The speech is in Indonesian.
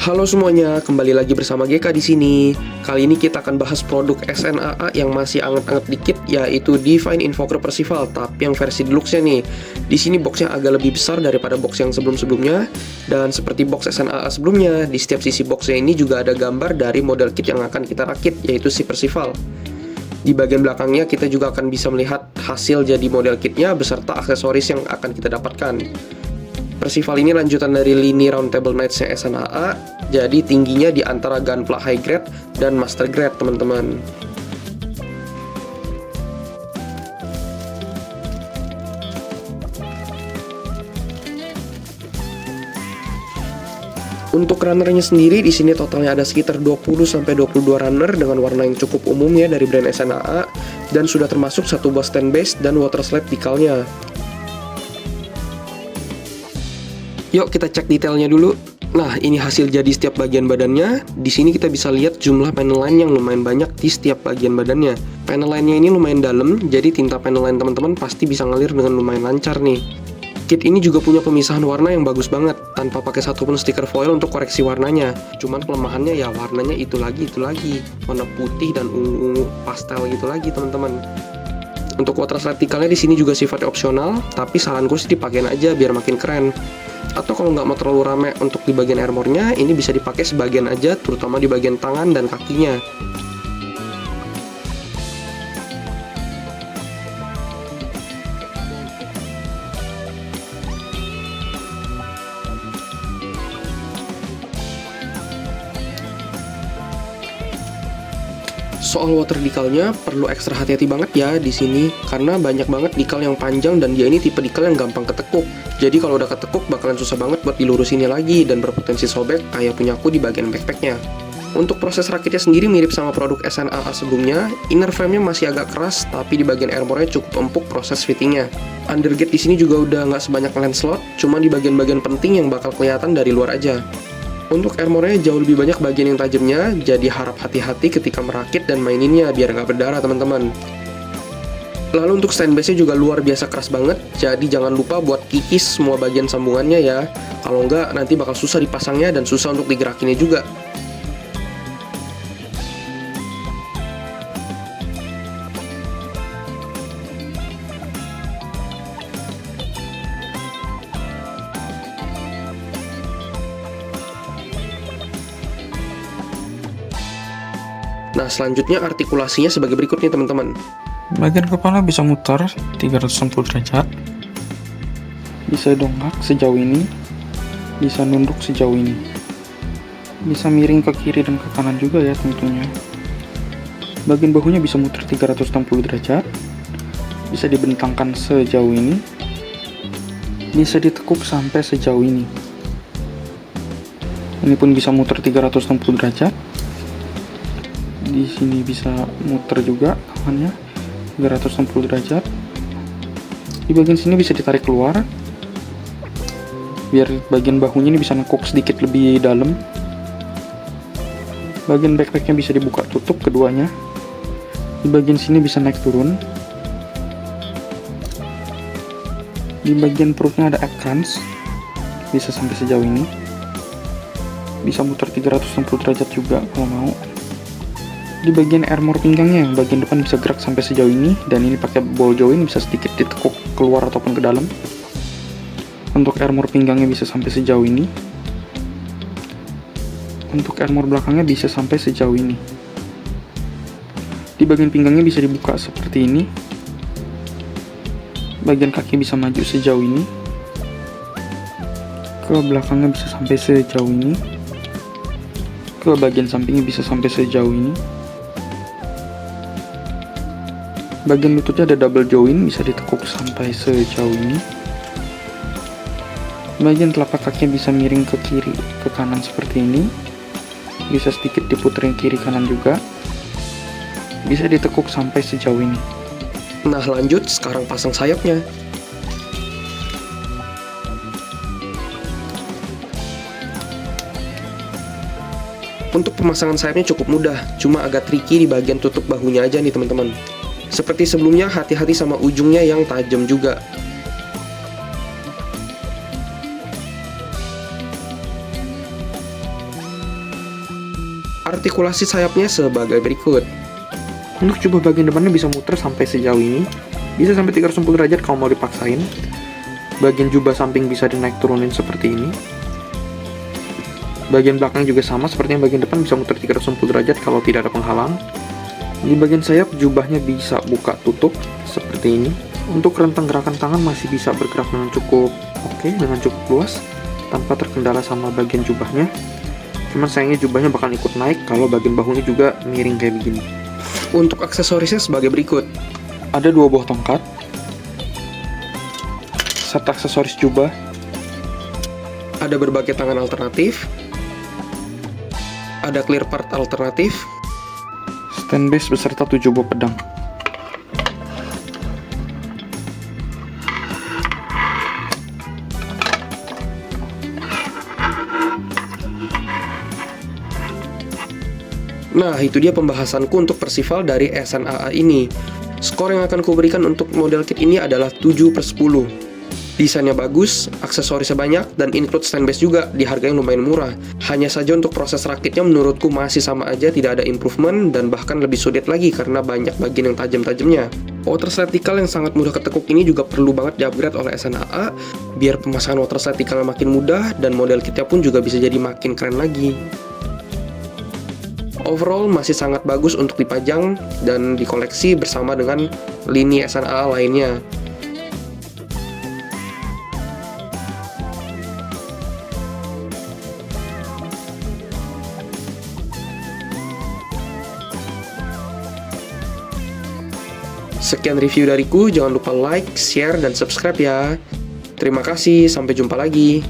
Halo semuanya, kembali lagi bersama GK di sini. Kali ini kita akan bahas produk SNAA yang masih anget-anget dikit, yaitu Divine Invoker Percival, tapi yang versi deluxe-nya nih. Di sini boxnya agak lebih besar daripada box yang sebelum-sebelumnya, dan seperti box SNAA sebelumnya, di setiap sisi boxnya ini juga ada gambar dari model kit yang akan kita rakit, yaitu si Percival. Di bagian belakangnya kita juga akan bisa melihat hasil jadi model kitnya beserta aksesoris yang akan kita dapatkan. Percival ini lanjutan dari lini Round Table Knights-nya SNAA, jadi tingginya di antara Gunpla High Grade dan Master Grade, teman-teman. Untuk runnernya sendiri di sini totalnya ada sekitar 20-22 runner dengan warna yang cukup umum ya dari brand SNAA, dan sudah termasuk satu buah stand base dan water slide decalnya. Yuk kita cek detailnya dulu. Nah, ini hasil jadi setiap bagian badannya. Di sini kita bisa lihat jumlah panel line yang lumayan banyak di setiap bagian badannya. Panel line-nya ini lumayan dalam, jadi tinta panel line teman-teman pasti bisa ngalir dengan lumayan lancar nih. Kit ini juga punya pemisahan warna yang bagus banget, tanpa pakai satupun stiker foil untuk koreksi warnanya. Cuman kelemahannya ya warnanya itu lagi. Warna putih dan ungu pastel gitu lagi, teman-teman. Untuk water slide decalnya di sini juga sifatnya opsional, tapi saranku sih dipakein aja biar makin keren. Atau kalau nggak mau terlalu rame untuk di bagian armornya, ini bisa dipakai sebagian aja, terutama di bagian tangan dan kakinya. Soal water decalnya perlu ekstra hati-hati banget ya di sini, karena banyak banget decal yang panjang dan dia ini tipe decal yang gampang ketekuk. Jadi kalau udah ketekuk bakalan susah banget buat dilurusinnya lagi dan berpotensi sobek kayak punyaku di bagian backpacknya. Untuk proses rakitnya sendiri mirip sama produk SNAA sebelumnya. Inner frame-nya masih agak keras, tapi di bagian armornya cukup empuk proses fittingnya. Undergate di sini juga udah nggak sebanyak lens slot, cuma di bagian-bagian penting yang bakal kelihatan dari luar aja. Untuk armornya jauh lebih banyak bagian yang tajamnya, jadi harap hati-hati ketika merakit dan maininnya biar nggak berdarah, teman-teman. Lalu untuk stand base-nya juga luar biasa keras banget, jadi jangan lupa buat kikis semua bagian sambungannya ya. Kalau nggak nanti bakal susah dipasangnya dan susah untuk digerakinnya juga. Nah, selanjutnya artikulasinya sebagai berikut nih, teman-teman. Bagian kepala bisa muter 360 derajat, bisa dongak sejauh ini, bisa nunduk sejauh ini, bisa miring ke kiri dan ke kanan juga ya tentunya. Bagian bahunya bisa muter 360 derajat, bisa dibentangkan sejauh ini, bisa ditekuk sampai sejauh ini. Ini pun bisa muter 360 derajat. Di sini bisa muter juga tangannya 360 derajat. Di bagian sini bisa ditarik keluar biar bagian bahunya ini bisa nekuk sedikit lebih dalam. Bagian backpacknya bisa dibuka tutup keduanya. Di bagian sini bisa naik turun. Di bagian perutnya ada ekrans, bisa sampai sejauh ini. Bisa muter 360 derajat juga kalau mau. Di bagian armor pinggangnya yang bagian depan bisa gerak sampai sejauh ini, dan ini pakai ball joint bisa sedikit ditekuk keluar ataupun ke dalam. Untuk armor pinggangnya bisa sampai sejauh ini. Untuk armor belakangnya bisa sampai sejauh ini. Di bagian pinggangnya bisa dibuka seperti ini. Bagian kaki bisa maju sejauh ini. Ke belakangnya bisa sampai sejauh ini. Ke bagian sampingnya bisa sampai sejauh ini. Bagian lututnya ada double joint, bisa ditekuk sampai sejauh ini. Bagian telapak kakinya bisa miring ke kiri, ke kanan seperti ini. Bisa sedikit diputerin kiri kanan juga. Bisa ditekuk sampai sejauh ini. Nah, lanjut sekarang pasang sayapnya. Untuk pemasangan sayapnya cukup mudah, cuma agak tricky di bagian tutup bahunya aja nih, teman-teman. Seperti sebelumnya, hati-hati sama ujungnya yang tajam juga. Artikulasi sayapnya sebagai berikut. Untuk jubah bagian depannya bisa muter sampai sejauh ini. Bisa sampai 360 derajat kalau mau dipaksain. Bagian jubah samping bisa dinaik turunin seperti ini. Bagian belakang juga sama, sepertinya bagian depan bisa muter 360 derajat kalau tidak ada penghalang. Di bagian sayap jubahnya bisa buka tutup seperti ini. Untuk rentang gerakan tangan masih bisa bergerak dengan cukup oke, dengan cukup luas tanpa terkendala sama bagian jubahnya. Cuman sayangnya jubahnya bakal ikut naik kalau bagian bahunya juga miring kayak begini. Untuk aksesorisnya sebagai berikut. Ada 2 buah tongkat, set aksesoris jubah, Ada berbagai tangan alternatif. Ada clear part alternatif. stand base beserta 7 buah pedang. Nah, itu dia pembahasanku untuk Percival dari SNAA ini. Skor yang akan kuberikan untuk model kit ini adalah 7/10. Desainnya bagus, aksesorisnya banyak, dan include stand base juga di harga yang lumayan murah. Hanya saja untuk proses rakitnya menurutku masih sama aja, tidak ada improvement, dan bahkan lebih sulit lagi karena banyak bagian yang tajam-tajamnya. Water slide decal yang sangat mudah ketekuk ini juga perlu banget di-upgrade oleh SNAA, biar pemasangan water slide decal makin mudah, dan model kitnya pun juga bisa jadi makin keren lagi. Overall masih sangat bagus untuk dipajang dan dikoleksi bersama dengan lini SNAA lainnya. Sekian review dariku, jangan lupa like, share, dan subscribe ya. Terima kasih, sampai jumpa lagi.